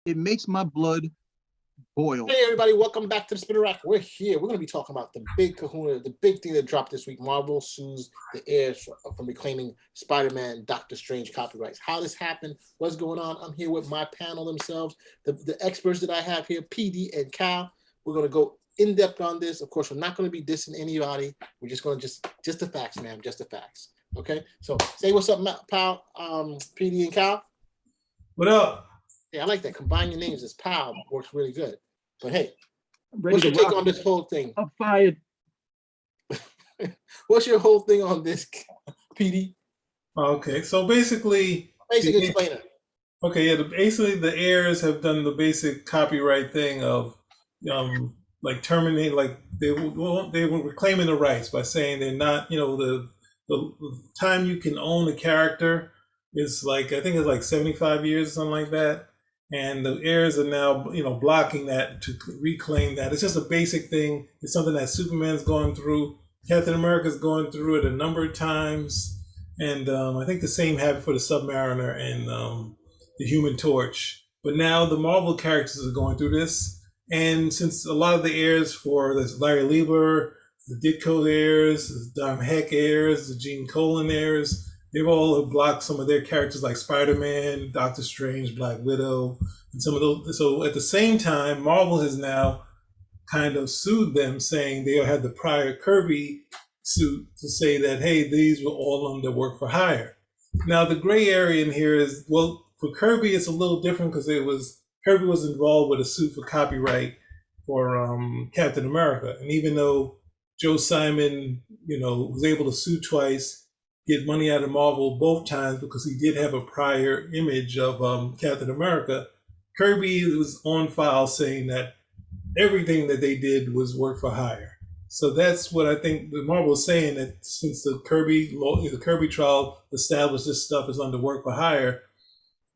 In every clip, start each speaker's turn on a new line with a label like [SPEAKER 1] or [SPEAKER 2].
[SPEAKER 1] It makes my blood boil.
[SPEAKER 2] Hey everybody, welcome back to the Spinner Rack. We're here. We're going to be talking about the big kahuna, the big thing that dropped this week. Marvel sues the heirs from reclaiming Spider-Man, Doctor Strange copyrights. How this happened, what's going on. I'm here with my panel themselves, the experts that I have here, PD and Cal. We're going to go in depth on this. Of course, we're not going to be dissing anybody. We're just going to just the facts, man, just the facts. Okay, so say what's up, pal, PD and Cal.
[SPEAKER 3] What up?
[SPEAKER 2] Yeah, I like that. Combine your names as pal works really good. But hey,
[SPEAKER 1] I'm ready
[SPEAKER 2] what's
[SPEAKER 1] to
[SPEAKER 2] your take
[SPEAKER 1] rock.
[SPEAKER 2] on this whole thing?
[SPEAKER 1] I'm fired.
[SPEAKER 2] What's your whole thing on this, PD?
[SPEAKER 3] Okay, so basically,
[SPEAKER 2] Basic explainer.
[SPEAKER 3] okay, yeah, basically the heirs have done the basic copyright thing of, like terminate, like they were reclaiming the rights by saying they're not, the time you can own a character is like I think it's like 75 years or something like that, and the heirs are now blocking that to reclaim that. It's just a basic thing. It's something that Superman's going through. Captain America's going through it a number of times, and I think the same happened for the Submariner and the Human Torch. But now the Marvel characters are going through this, and since a lot of the heirs for this Larry Lieber, the Ditko heirs, the Dom Heck heirs, the Gene Colan heirs, they've all blocked some of their characters like Spider-Man, Doctor Strange, Black Widow, and some of those. So at the same time, Marvel has now kind of sued them, saying they had the prior Kirby suit to say that, hey, these were all under work for hire. Now the gray area in here is, well, for Kirby it's a little different because Kirby was involved with a suit for copyright for Captain America, and even though Joe Simon, was able to sue twice, get money out of Marvel both times because he did have a prior image of Captain America, Kirby was on file saying that everything that they did was work for hire. So that's what I think the Marvel is saying, that since the Kirby trial established this stuff is under work for hire,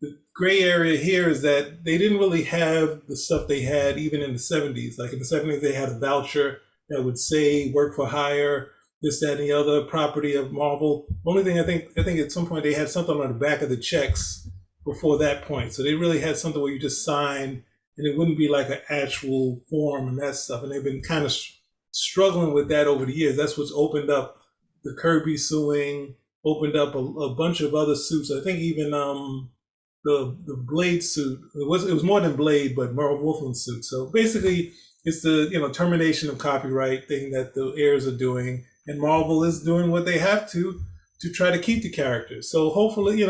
[SPEAKER 3] the gray area here is that they didn't really have the stuff they had even in the 70s. Like in the 70s, they had a voucher that would say work for hire, this, that, and the other property of Marvel. Only thing I think at some point they had something on the back of the checks before that point. So they really had something where you just sign and it wouldn't be like an actual form and that stuff. And they've been kind of struggling with that over the years. That's what's opened up the Kirby suing, opened up a bunch of other suits. I think even the Blade suit. It was more than Blade, but Merle Wolfman's suit. So basically, it's the termination of copyright thing that the heirs are doing, and Marvel is doing what they have to try to keep the characters. So hopefully,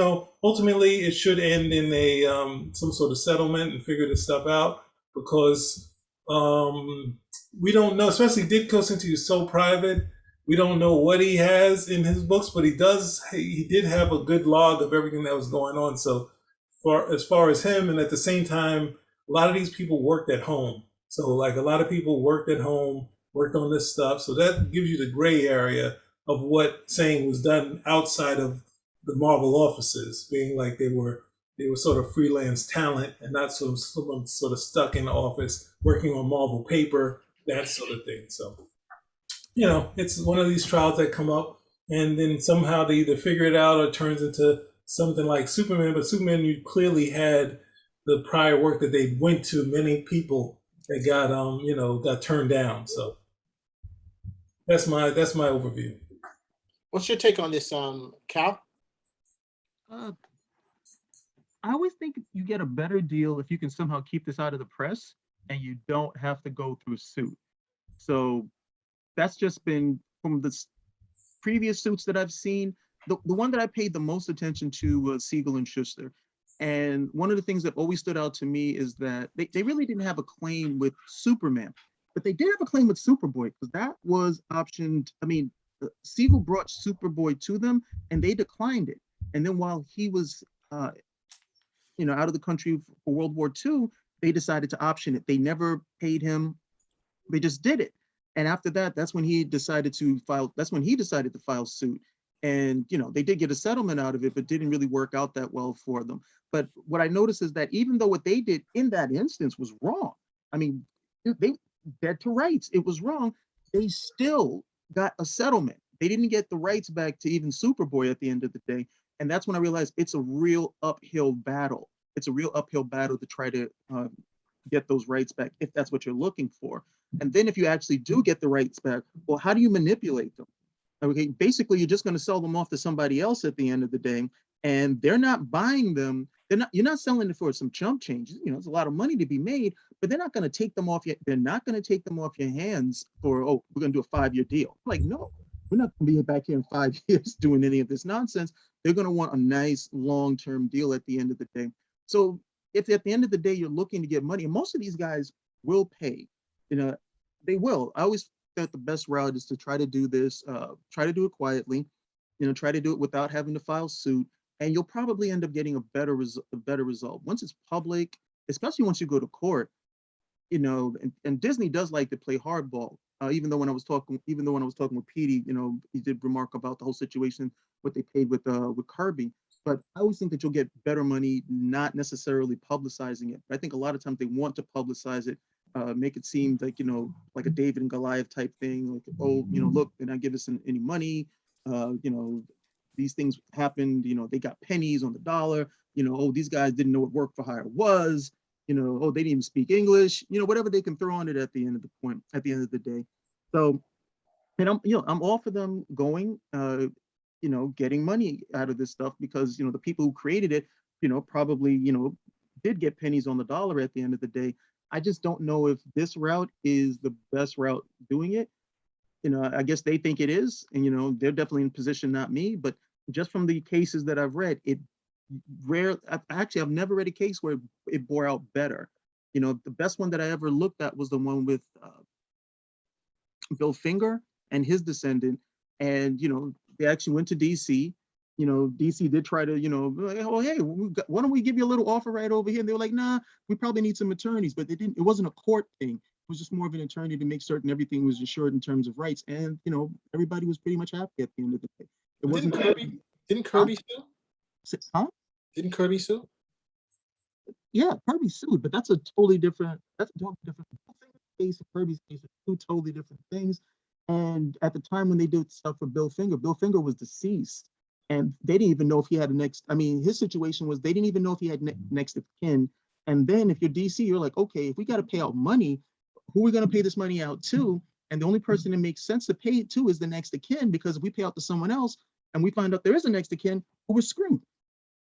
[SPEAKER 3] ultimately, it should end in a some sort of settlement and figure this stuff out, because we don't know, especially Ditko, since he was so private. We don't know what he has in his books, but he did have a good log of everything that was going on. So as far as him, and at the same time, a lot of these people worked at home. So like a lot of people worked at home, worked on this stuff. So that gives you the gray area of what saying was done outside of the Marvel offices, being like they were sort of freelance talent and not someone sort of stuck in the office working on Marvel paper, that sort of thing. So, it's one of these trials that come up, and then somehow they either figure it out or it turns into something like Superman. But Superman, you clearly had the prior work that they went to many people that got turned down. So that's my overview.
[SPEAKER 2] What's your take on this, Cal?
[SPEAKER 1] Uh, I always think you get a better deal if you can somehow keep this out of the press and you don't have to go through suit. So that's just been from the previous suits that I've seen. The one that I paid the most attention to was Siegel and Schuster. And one of the things that always stood out to me is that they really didn't have a claim with Superman, but they did have a claim with Superboy, because that was optioned. I mean, Siegel brought Superboy to them and they declined it. And then while he was, out of the country for World War II, they decided to option it. They never paid him. They just did it. And after that, that's when he decided to file suit. And they did get a settlement out of it, but didn't really work out that well for them. But what I noticed is that even though what they did in that instance was wrong, I mean, they dead to rights, it was wrong, they still got a settlement. They didn't get the rights back to even Superboy at the end of the day. And that's when I realized it's a real uphill battle. it's a real uphill battle to try to get those rights back if that's what you're looking for. And then if you actually do get the rights back, well, how do you manipulate them? Okay, basically, you're just going to sell them off to somebody else at the end of the day, and they're not buying them. They're not. You're not selling it for some chump change. You know, it's a lot of money to be made, but they're not going to take them off your. They're not going to take them off your hands for, oh, we're going to do a 5-year deal. Like, no, we're not going to be back here in 5 years doing any of this nonsense. They're going to want a nice long-term deal at the end of the day. So if at the end of the day you're looking to get money, and most of these guys will pay, you know, they will. I always that the best route is to try to do this, try to do it quietly, you know, try to do it without having to file suit, and you'll probably end up getting a better result. Once it's public, especially once you go to court, you know, and Disney does like to play hardball. Even though when I was talking with Petey, you know, he did remark about the whole situation, what they paid with Kirby. But I always think that you'll get better money not necessarily publicizing it. But I think a lot of times they want to publicize it, make it seem like, you know, like a David and Goliath type thing. Like, oh, you know, look, they're not giving us any money. You know, these things happened. You know, they got pennies on the dollar. You know, oh, these guys didn't know what work for hire was. You know, oh, they didn't even speak English. You know, whatever they can throw on it at the end of the day. So, and I'm all for them going, you know, getting money out of this stuff because, you know, the people who created it, you know, probably, you know, did get pennies on the dollar at the end of the day. I just don't know if this route is the best route doing it. You know, I guess they think it is, and, you know, they're definitely in position, not me, but just from the cases that I've read, I've never read a case where it bore out better. You know, the best one that I ever looked at was the one with Bill Finger and his descendant. And, you know, they actually went to DC. You know, DC did try to, you know, like, oh, hey, why don't we give you a little offer right over here? And they were like, nah, we probably need some attorneys, but it wasn't a court thing. It was just more of an attorney to make certain everything was assured in terms of rights. And, you know, everybody was pretty much happy at the end of the day. It wasn't.
[SPEAKER 2] Didn't Kirby sue?
[SPEAKER 1] Huh?
[SPEAKER 2] Didn't Kirby sue?
[SPEAKER 1] Yeah, Kirby sued, but that's a totally different case. Kirby's case are two totally different things. And at the time when they did stuff for Bill Finger was deceased, and they didn't even know if he had his situation was they didn't even know if he had next of kin. And then if you're DC, you're like, okay, if we got to pay out money, who are we going to pay this money out to? And the only person that makes sense to pay it to is the next of kin, because if we pay out to someone else and we find out there is a next of kin, we're screwed.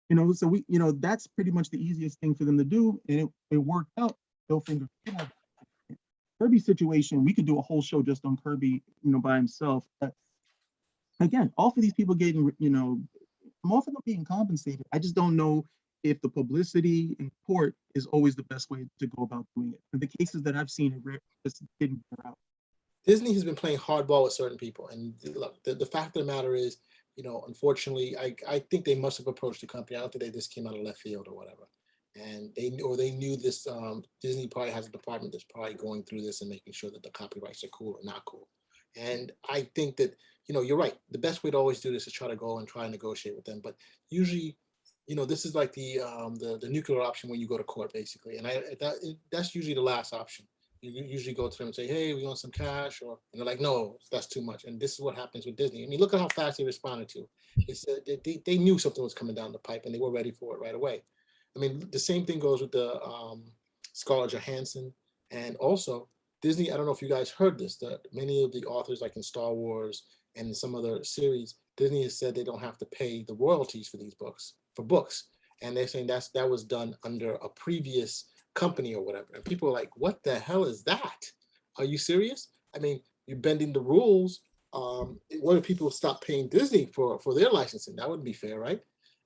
[SPEAKER 1] You know, so that's pretty much the easiest thing for them to do, and it worked out. Bill Finger, Kirby's situation, we could do a whole show just on Kirby, you know, by himself. But again, all for these people getting, you know, I'm all for them being compensated. I just don't know if the publicity in court is always the best way to go about doing it. And the cases that I've seen, it just didn't work out.
[SPEAKER 2] Disney has been playing hardball with certain people, and look, the fact of the matter is, you know, unfortunately, I think they must have approached the company. I don't think they just came out of left field or whatever. And they knew this, Disney probably has a department that's probably going through this and making sure that the copyrights are cool or not cool. And I think that, you know, you're right. The best way to always do this is try to go and try and negotiate with them. But usually, you know, this is like the nuclear option when you go to court, basically. And that's usually the last option. You usually go to them and say, hey, we want some cash, and they're like, no, that's too much. And this is what happens with Disney. I mean, look at how fast they responded to. They said they knew something was coming down the pipe and they were ready for it right away. I mean, the same thing goes with the Scarlett Johansson, and also Disney. I don't know if you guys heard this, that many of the authors, like in Star Wars and some other series, Disney has said they don't have to pay the royalties for these books, and they're saying that was done under a previous company or whatever. And people are like, what the hell is that? Are you serious? I mean, you're bending the rules. What if people stop paying Disney for their licensing? That wouldn't be fair, right?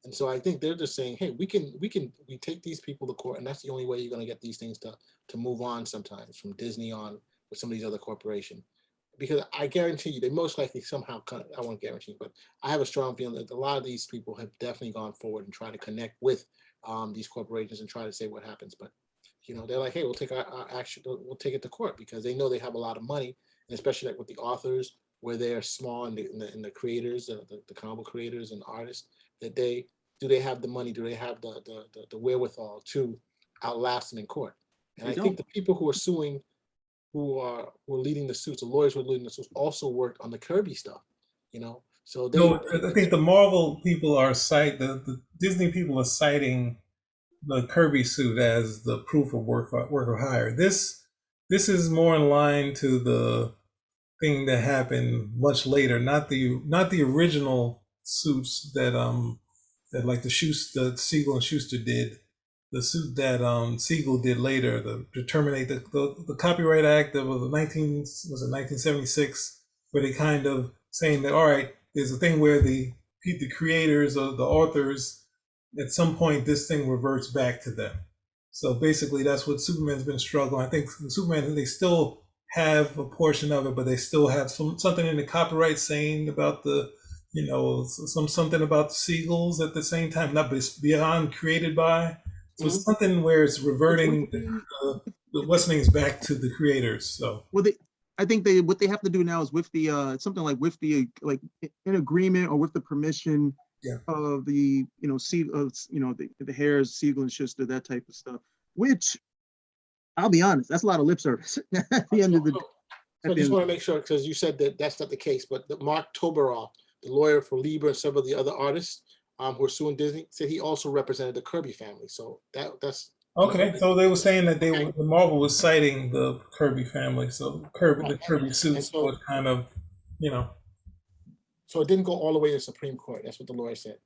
[SPEAKER 2] And so I think they're just saying, hey, we take these people to court, and that's the only way you're going to get these things to move on sometimes from Disney on with some of these other corporations. Because I guarantee you, they most likely somehow, I won't guarantee, but I have a strong feeling that a lot of these people have definitely gone forward and tried to connect with these corporations and try to say what happens. But, you know, they're like, hey, we'll take our action, we'll take it to court, because they know they have a lot of money, and especially like with the authors, where they're small and the creators, the comic book creators and artists, that they have the money, do they have the wherewithal to outlast them in court? And I think the people who are suing, who are leading the suits, the lawyers who are leading the suits, also worked on the Kirby stuff, you know. So
[SPEAKER 3] I think the Marvel people are the Disney people are citing the Kirby suit as the proof of work or hire. This is more in line to the thing that happened much later, not the original suits that like the Siegel and Schuster did. The suit that Siegel did later to terminate the Copyright Act of the 1976, where they kind of saying that all right, there's a thing where the creators or the authors at some point this thing reverts back to them. So basically, that's what Superman's been struggling. I think Superman they still have a portion of it, but they still have something in the copyright saying about the something about the seagulls at the same time, not beyond created by. So it's something where it's reverting the what's names back to the creators. So
[SPEAKER 1] Well, I think what they have to do now is with the something like with the like in agreement or with the permission of the the Hares, Siegel and Schuster, that type of stuff. Which I'll be honest, that's a lot of lip service at the end of the day.
[SPEAKER 2] So I just want to make sure, because you said that that's not the case, but Mark Toberoff, the lawyer for Lieber and several of the other artists who are suing Disney, said he also represented the Kirby family. So that's
[SPEAKER 3] okay. So they were saying that the Marvel was citing the Kirby family, so the Kirby suits were kind of,
[SPEAKER 2] So it didn't go all the way to the Supreme Court. That's what the lawyer said.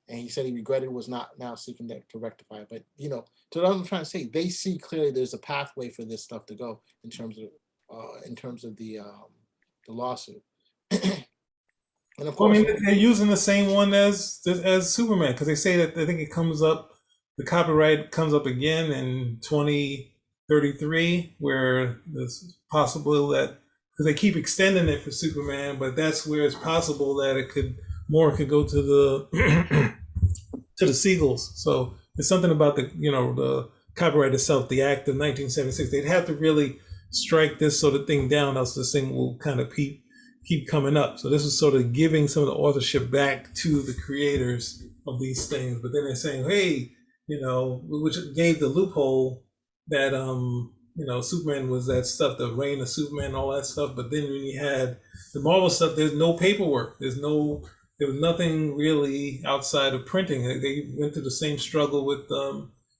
[SPEAKER 2] And he said he regretted was not now seeking to rectify it. But, to what I'm trying to say, they see clearly there's a pathway for this stuff to go in terms of the lawsuit. And of course,
[SPEAKER 3] they're using the same one as Superman, because they say that I think the copyright comes up again in 2033, where it's possible that because they keep extending it for Superman, but that's where it's possible that it could go to the to the Seagulls. So it's something about the copyright itself, the Act of 1976. They'd have to really strike this sort of thing down, else this thing will kind of keep coming up. So this is sort of giving some of the authorship back to the creators of these things. But then they're saying, hey, which gave the loophole that Superman was that stuff, the reign of Superman, all that stuff. But then when you had the Marvel stuff, there's no paperwork. There was nothing really outside of printing. They went through the same struggle with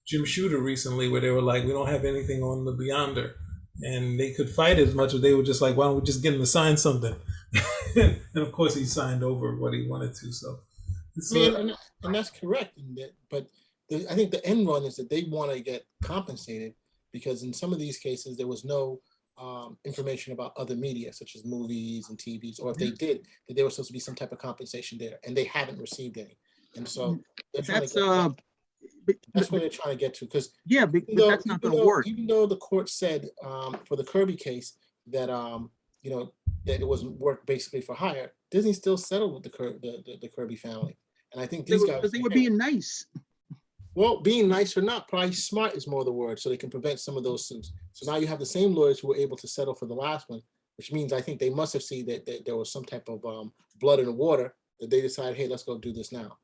[SPEAKER 3] Jim Shooter recently, where they were like, we don't have anything on the Beyonder. And they could fight as much as they were just like, why don't we just get him to sign something? And of course, he signed over what he wanted to. So,
[SPEAKER 2] and that's correct. But I think the end run is that they want to get compensated, because in some of these cases, there was no information about other media, such as movies and TVs, or if they did, that there was supposed to be some type of compensation there, and they haven't received any. And so that's what they're trying to get to. Because
[SPEAKER 1] but that's not going to work.
[SPEAKER 2] Even though the court said for the Kirby case that that it wasn't work basically for hire, Disney still settled with the Kirby family, and I think these guys,
[SPEAKER 1] because they were being nice.
[SPEAKER 2] Well, being nice or not, probably smart is more the word, so they can prevent some of those suits. So now you have the same lawyers who were able to settle for the last one, which means I think they must have seen that there was some type of blood in the water, that they decided, hey, let's go do this now.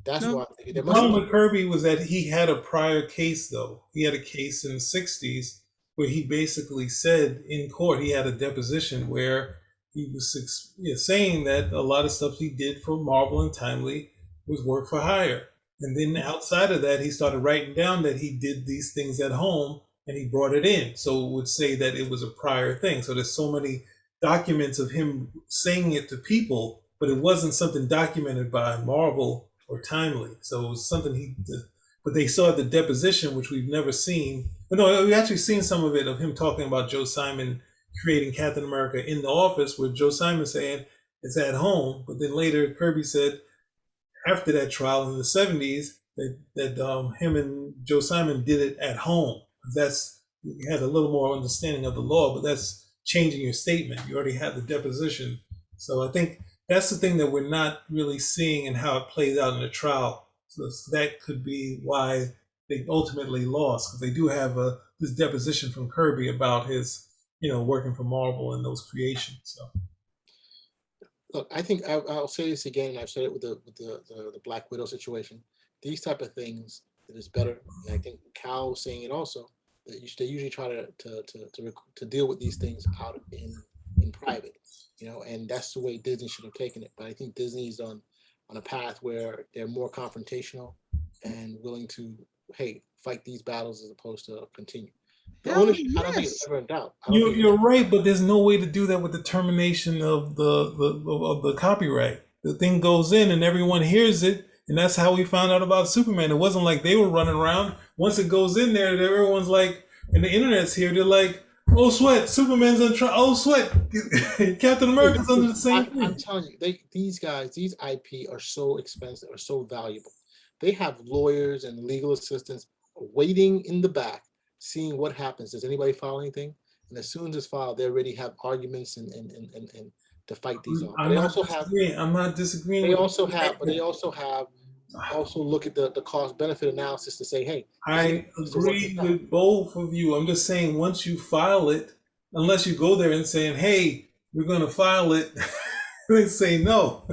[SPEAKER 2] That's why
[SPEAKER 3] the problem with Kirby was that he had a prior case, though. He had a case in the 60s where he basically said in court, he had a deposition where he was saying that a lot of stuff he did for Marvel and Timely was work for hire. And then outside of that, he started writing down that he did these things at home and he brought it in. So it would say that it was a prior thing. So there's so many documents of him saying it to people, but it wasn't something documented by Marvel or Timely. So it was something he did. But they saw the deposition, which we've never seen. But no, we've actually seen some of it of him talking about Joe Simon creating Captain America in the office, with Joe Simon saying it's at home. But then later Kirby said, after that trial in the 70s, that him and Joe Simon did it at home. You had a little more understanding of the law, but that's changing your statement. You already had the deposition. So I think that's the thing that we're not really seeing in how it plays out in the trial. So that could be why they ultimately lost, because they do have this deposition from Kirby about his, working for Marvel and those creations. So.
[SPEAKER 2] Look, I think I'll say this again. I've said it with the Black Widow situation. These type of things, it is better. And I think Cal was saying it also, that they usually try to deal with these things out in private, and that's the way Disney should have taken it. But I think Disney's on a path where they're more confrontational and willing to hey, fight these battles as opposed to continue. The
[SPEAKER 1] Hell
[SPEAKER 2] ownership, I don't think
[SPEAKER 1] yes.
[SPEAKER 2] it's ever in doubt. I don't think
[SPEAKER 3] You're right, but there's no way to do that with the termination of the copyright. The thing goes in and everyone hears it, and that's how we found out about Superman. It wasn't like they were running around. Once it goes in there, everyone's like, and the internet's here. They're like, "Oh, sweat! Superman's on trial. Oh, sweat! Captain America's under the same
[SPEAKER 2] I'm
[SPEAKER 3] thing."
[SPEAKER 2] telling you, these guys, these IP are so expensive, are so valuable. They have lawyers and legal assistants waiting in the back, seeing what happens. Does anybody file anything? And as soon as it's filed, they already have arguments and to fight these off. But
[SPEAKER 3] I'm
[SPEAKER 2] they
[SPEAKER 3] not
[SPEAKER 2] also have,
[SPEAKER 3] disagreeing. I'm not disagreeing.
[SPEAKER 2] they
[SPEAKER 3] with
[SPEAKER 2] also
[SPEAKER 3] you.
[SPEAKER 2] have, but they also have, also look at the cost benefit analysis to say, hey,
[SPEAKER 3] I
[SPEAKER 2] this will work
[SPEAKER 3] agree
[SPEAKER 2] out.
[SPEAKER 3] with both of you. I'm just saying once you file it, unless you go there and saying, "Hey, we're going to file it," they say no.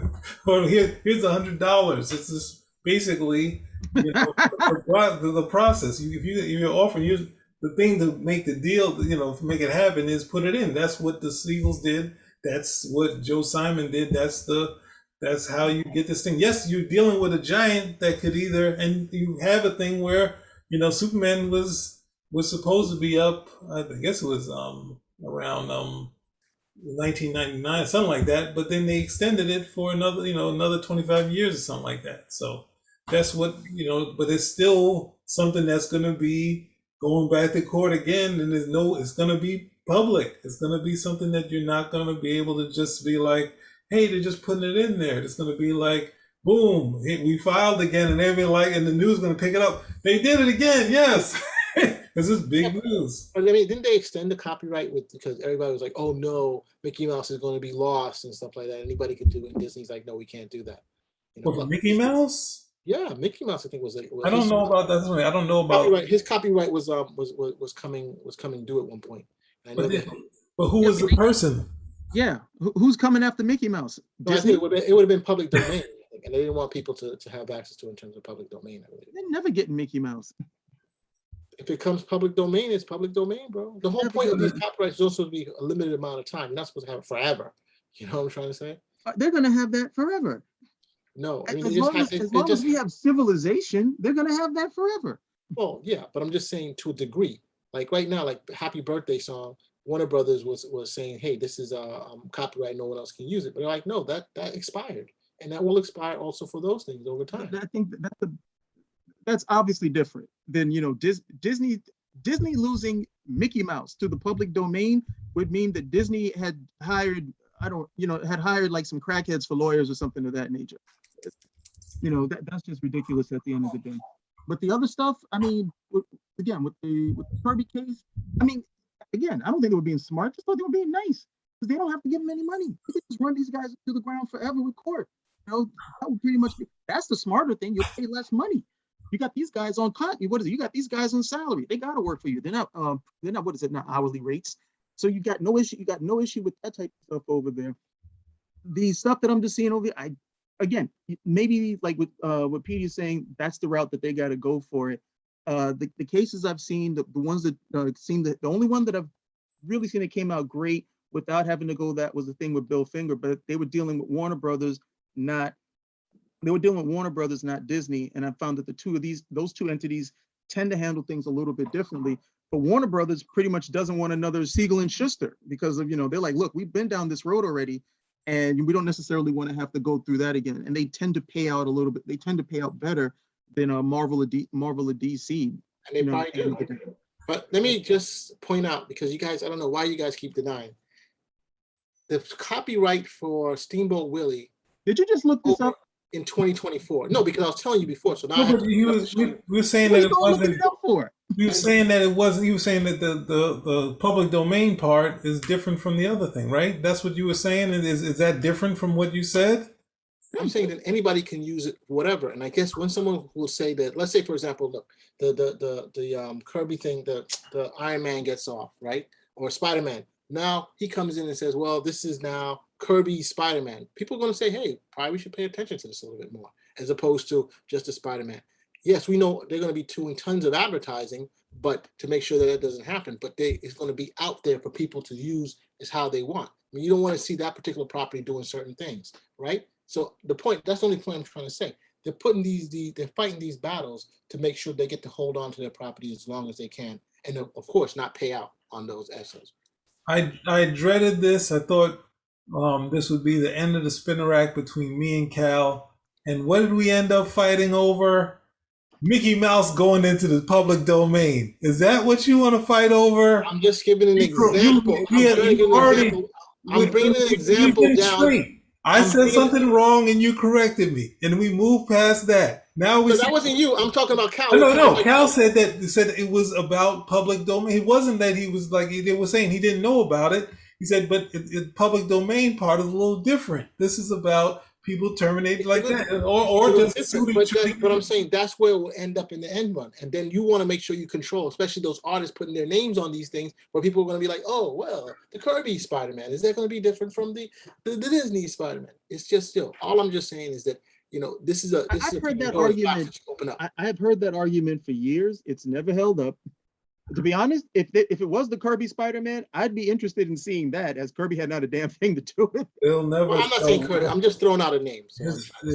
[SPEAKER 3] Or here's $100. It's just basically the process. If you're offering you the thing to make the deal, to make it happen is put it in. That's what the Seagulls did. That's what Joe Simon did. That's how you get this thing. Yes, you're dealing with a giant that could and you have a thing where Superman was supposed to be up. I guess it was around 1999, something like that. But then they extended it for another 25 years or something like that. So that's what But it's still something that's going to be going back to court again, and it's going to be public. It's going to be something that you're not going to be able to just be like, hey, they're just putting it in there. It's going to be like, boom, we filed again, and everybody and the news is going to pick it up. They did it again, yes, because it's big news.
[SPEAKER 2] But I mean, didn't they extend the copyright because everybody was like, oh no, Mickey Mouse is going to be lost and stuff like that. Anybody could do it. And Disney's like, no, we can't do that.
[SPEAKER 3] For Mickey Mouse?
[SPEAKER 2] Yeah, Mickey Mouse, I think was like.
[SPEAKER 3] I don't know about that. I don't know about
[SPEAKER 2] copyright. His copyright was coming due at one point. I know
[SPEAKER 3] but who was the person?
[SPEAKER 1] Yeah, who's coming after Mickey Mouse? Disney?
[SPEAKER 2] it would have been public domain, I think, and they didn't want people to have access to it in terms of public domain. I believe.
[SPEAKER 1] They're never getting Mickey Mouse.
[SPEAKER 2] If it comes public domain, it's public domain, bro. The whole point of these copyrights is also to be a limited amount of time. You're not supposed to have it forever. You know what I'm trying to say?
[SPEAKER 1] They're going to have that forever.
[SPEAKER 2] No, I mean,
[SPEAKER 1] as long as we have civilization, they're going to have that forever.
[SPEAKER 2] Well, yeah, but I'm just saying to a degree. Like right now, like Happy Birthday song, Warner Brothers was saying, hey, this is copyright, no one else can use it. But they're like, no, that expired. And that will expire also for those things over time.
[SPEAKER 1] I think that's obviously different than, Disney losing Mickey Mouse to the public domain would mean that Disney had hired, like some crackheads for lawyers or something of that nature. That's just ridiculous at the end of the day. But the other stuff, I mean, with the Kirby case, I mean, again, I don't think they were being smart. I just thought they were being nice because they don't have to give them any money. They could just run these guys to the ground forever with court. That would pretty much that's the smarter thing. You'll pay less money. You got these guys on cut. What is it? You got these guys on salary. They got to work for you. They're not what is it? Not hourly rates. So you got no issue. You got no issue with that type of stuff over there. The stuff that I'm just seeing over there, again, maybe like what Petey's saying, that's the route that they got to go for it. The cases I've seen, the ones that seem that the only one that I've really seen that came out great without having to go that was the thing with Bill Finger, but they were dealing with Warner Brothers, not Disney. And I found that those two entities tend to handle things a little bit differently. But Warner Brothers pretty much doesn't want another Siegel and Schuster because of, they're like, look, we've been down this road already. And we don't necessarily want to have to go through that again. And they tend to pay out a little bit. They tend to pay out better than Marvel or DC.
[SPEAKER 2] And they probably do. But let me just point out, because you guys, I don't know why you guys keep denying. The copyright for Steamboat Willie.
[SPEAKER 1] Did you just look this up?
[SPEAKER 2] In 2024. No, because I was telling you before. So now
[SPEAKER 3] we were saying that it wasn't. You were saying that it wasn't. You were saying that the public domain part is different from the other thing, right? That's what you were saying. And is that different from what you said?
[SPEAKER 2] I'm saying that anybody can use it, whatever. And I guess when someone will say that, let's say for example, look, the Kirby thing, the Iron Man gets off, right? Or Spider-Man. Now he comes in and says, well, this is now Kirby Spider-Man. People are going to say, hey, probably we should pay attention to this a little bit more, as opposed to just a Spider-Man. Yes, we know they're going to be doing tons of advertising, but to make sure that doesn't happen. But it's going to be out there for people to use as how they want. I mean, you don't want to see that particular property doing certain things, right? So that's the only point I'm trying to say. they're putting they're fighting these battles to make sure they get to hold on to their property as long as they can, and of course not pay out on those assets.
[SPEAKER 3] I dreaded this. I thought this would be the end of the spinner rack between me and Cal. And what did we end up fighting over? Mickey Mouse going into the public domain. Is that what you want to fight over?
[SPEAKER 2] I'm just giving an example. I'm bringing an example down.
[SPEAKER 3] I said something wrong and you corrected me, and we moved past that. Now we.
[SPEAKER 2] That wasn't you. I'm talking about Cal.
[SPEAKER 3] No. Cal said it was about public domain. It wasn't that he was like they were saying he didn't know about it. He said, but the public domain part is a little different. This is about people terminated like that, or just
[SPEAKER 2] but I'm saying that's where it will end up in the end run, and then you want to make sure you control, especially those artists putting their names on these things, where people are going to be like, oh well, the Kirby Spider-Man, is that going to be different from the Disney Spider-Man? It's just still, all I'm just saying is that this is a.
[SPEAKER 1] I've heard that argument. I have heard that argument for years. It's never held up. To be honest, if it was the Kirby Spider-Man, I'd be interested in seeing that, as Kirby had not a damn thing to do with it.
[SPEAKER 3] They'll never.
[SPEAKER 2] Well, I'm not saying Kirby. I'm just throwing out a name. So.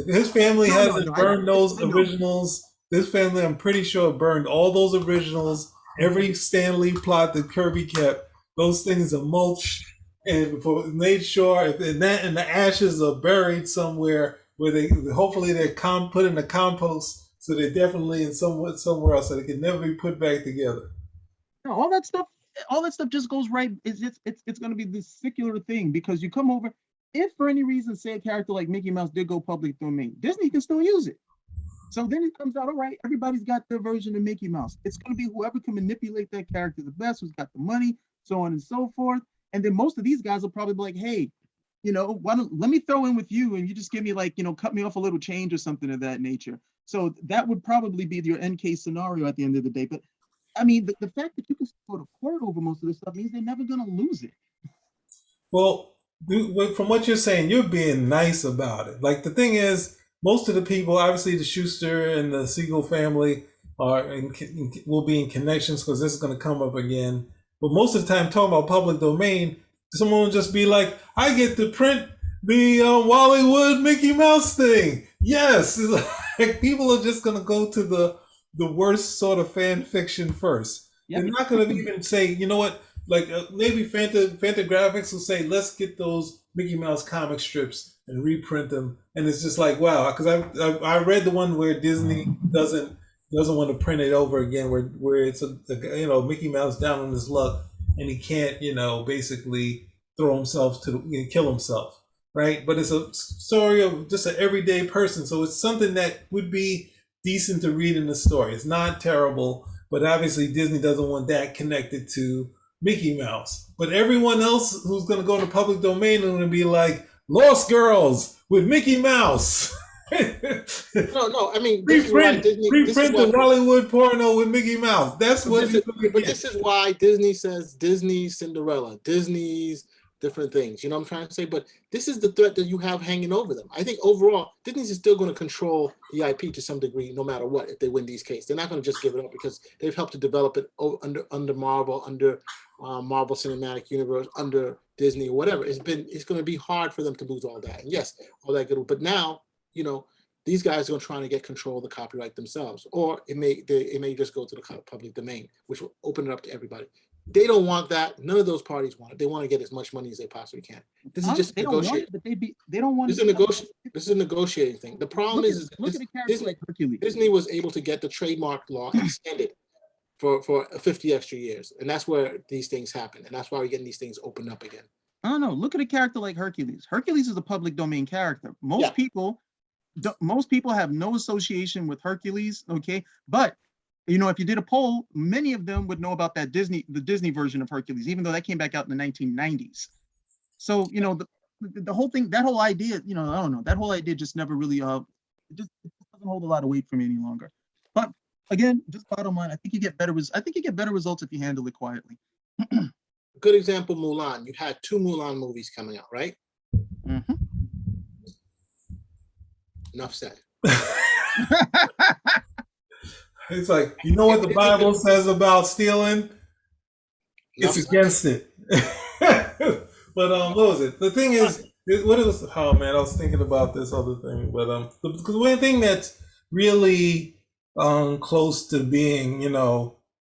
[SPEAKER 3] His family hasn't burned those originals. This family, I'm pretty sure, burned all those originals. Every Stan Lee plot that Kirby kept, those things are mulched and made sure and the ashes are buried somewhere where they hopefully they're put in the compost, so they're definitely in somewhere else, so they can never be put back together.
[SPEAKER 1] No, all that stuff just goes right. It's going to be this secular thing, because you come over, if for any reason, say a character like Mickey Mouse did go public domain, Disney can still use it. So then it comes out, all right, everybody's got their version of Mickey Mouse. It's going to be whoever can manipulate that character the best, who's got the money, so on and so forth. And then most of these guys will probably be like, hey, let me throw in with you, and you just give me cut me off a little change or something of that nature. So that would probably be your end case scenario at the end of the day. But I mean, the fact that you can go to court over most of this stuff means they're never going to lose it.
[SPEAKER 3] Well, from what you're saying, you're being nice about it. Like, the thing is, most of the people, obviously the Schuster and the Siegel family will be in connections, because this is going to come up again. But most of the time, talking about public domain, someone will just be like, I get to print the Wallywood Mickey Mouse thing. Yes. It's like, people are just going to go to the worst sort of fan fiction first. Yep. They're not going to even say, you know what, like maybe Fantagraphics will say, let's get those Mickey Mouse comic strips and reprint them. And it's just like, wow, because I read the one where Disney doesn't want to print it over again, where it's Mickey Mouse down on his luck, and he can't basically throw himself kill himself, right? But it's a story of just an everyday person, so it's something that would be decent to read in the story. It's not terrible, but obviously Disney doesn't want that connected to Mickey Mouse. But everyone else who's going to go to public domain is going to be like, Lost Girls with Mickey Mouse.
[SPEAKER 2] No. I mean,
[SPEAKER 3] reprint the Hollywood porno with Mickey Mouse. That's what.
[SPEAKER 2] But this is why Disney says Disney's Cinderella, Disney's different things. You know what I'm trying to say? But this is the threat that you have hanging over them. I think overall, Disney's is still going to control the IP to some degree, no matter what. If they win these cases, they're not going to just give it up, because they've helped to develop it under Marvel, under Marvel Cinematic Universe, under Disney, or whatever. It's going to be hard for them to lose all that. And yes, all that good. But now, these guys are trying to get control of the copyright themselves, or it may just go to the public domain, which will open it up to everybody. They don't want that. None of those parties want it. They want to get as much money as they possibly can. This is just negotiating. They don't want. This is a negotiating thing. The problem is Disney was able to get the trademark law extended for 50 extra years, and that's where these things happen, and that's why we're getting these things opened up again.
[SPEAKER 1] I don't know. Look at a character like Hercules. Hercules is a public domain character. Most people have no association with Hercules. Okay, but if you did a poll, many of them would know about the Disney version of Hercules, even though that came back out in the 1990s. So, the whole thing, that whole idea, I don't know, that whole idea just never really, it doesn't hold a lot of weight for me any longer. But again, just bottom line, I think you get better results if you handle it quietly.
[SPEAKER 2] Good example, Mulan. You had 2 Mulan movies coming out, right?
[SPEAKER 1] Mm-hmm.
[SPEAKER 2] Enough said.
[SPEAKER 3] It's like, you know what the Bible says about stealing? It's against it. But what was it? The thing is, What is? Oh man, I was thinking about this other thing, but the one thing that's really close to being,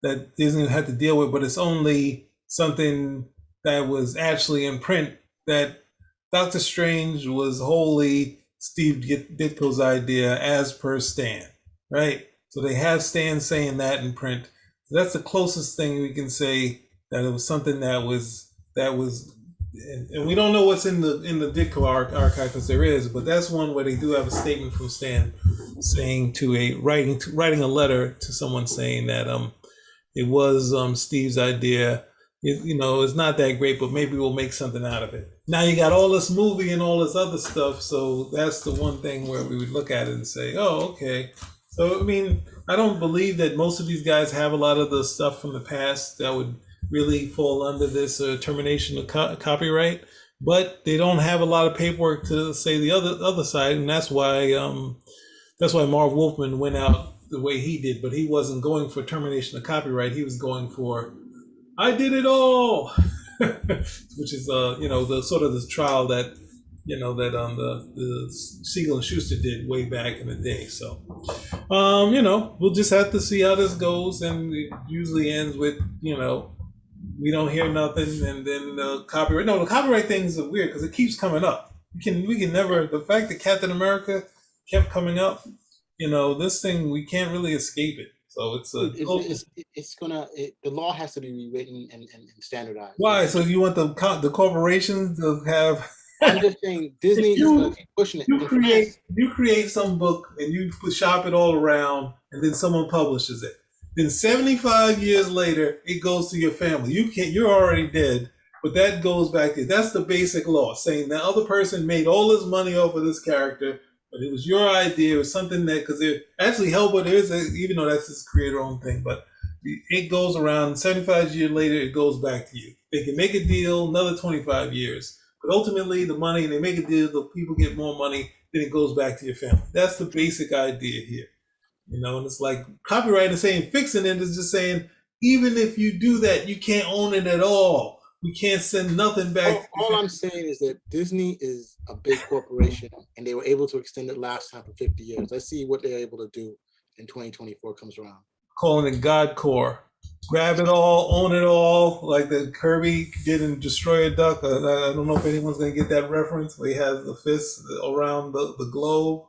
[SPEAKER 3] that Disney had to deal with, but it's only something that was actually in print. That Doctor Strange was wholly Steve Ditko's idea, as per Stan, right? So they have Stan saying that in print. So that's the closest thing we can say that it was something that was and we don't know what's in the Ditko archive, because there is, but that's one where they do have a statement from Stan saying writing a letter to someone saying that it was Steve's idea. It's not that great, but maybe we'll make something out of it. Now you got all this movie and all this other stuff, so that's the one thing where we would look at it and say, oh, okay. So I mean, I don't believe that most of these guys have a lot of the stuff from the past that would really fall under this termination of copyright, but they don't have a lot of paperwork to say the other side, and that's why Marv Wolfman went out the way he did. But he wasn't going for termination of copyright; he was going for "I did it all," which is the sort of the trial that the Siegel and Schuster did way back in the day. So we'll just have to see how this goes, and it usually ends with we don't hear nothing, and then the copyright. No, the copyright things are weird because it keeps coming up. We can never. The fact that Captain America kept coming up, this thing, we can't really escape it. So
[SPEAKER 2] the law has to be rewritten and standardized.
[SPEAKER 3] Why? So you want the corporations to have?
[SPEAKER 2] I'm just saying Disney is going to keep pushing it.
[SPEAKER 3] You create some book and you shop it all around, and then someone publishes it. Then 75 years later, it goes to your family. You're already dead, but that goes back to, that's the basic law, saying the other person made all this money off of this character, but it was your idea. It was something that, because actually Hellboy, even though that's his creator-owned thing, but it goes around. 75 years later, it goes back to you. They can make a deal another 25 years, but ultimately the money, they make a deal, the people get more money, then it goes back to your family. That's the basic idea here. And it's like copyright is saying fixing it is just saying, even if you do that, you can't own it at all. We can't send nothing back.
[SPEAKER 2] All I'm saying is that Disney is a big corporation, and they were able to extend it last time for 50 years. Let's see what they're able to do in 2024 comes around.
[SPEAKER 3] Calling it God Core. Grab it all, own it all, like the Kirby did in Destroy a Duck. I don't know if anyone's going to get that reference, where he has the fists around the globe.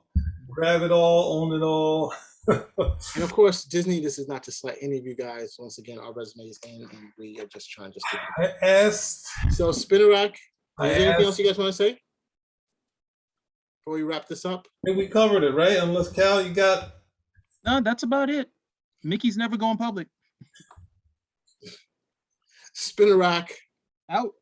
[SPEAKER 3] Grab it all, own it all.
[SPEAKER 2] And of course, Disney, this is not to slight any of you guys. Once again, our resume is in, and we are just trying to give it.
[SPEAKER 3] I asked.
[SPEAKER 2] So, Spinnerack, is there anything else you guys want to say before we wrap this up?
[SPEAKER 3] I think we covered it, right? Unless, Cal, you got...
[SPEAKER 1] No, that's about it. Mickey's never going public.
[SPEAKER 2] Spinnerack
[SPEAKER 1] Out.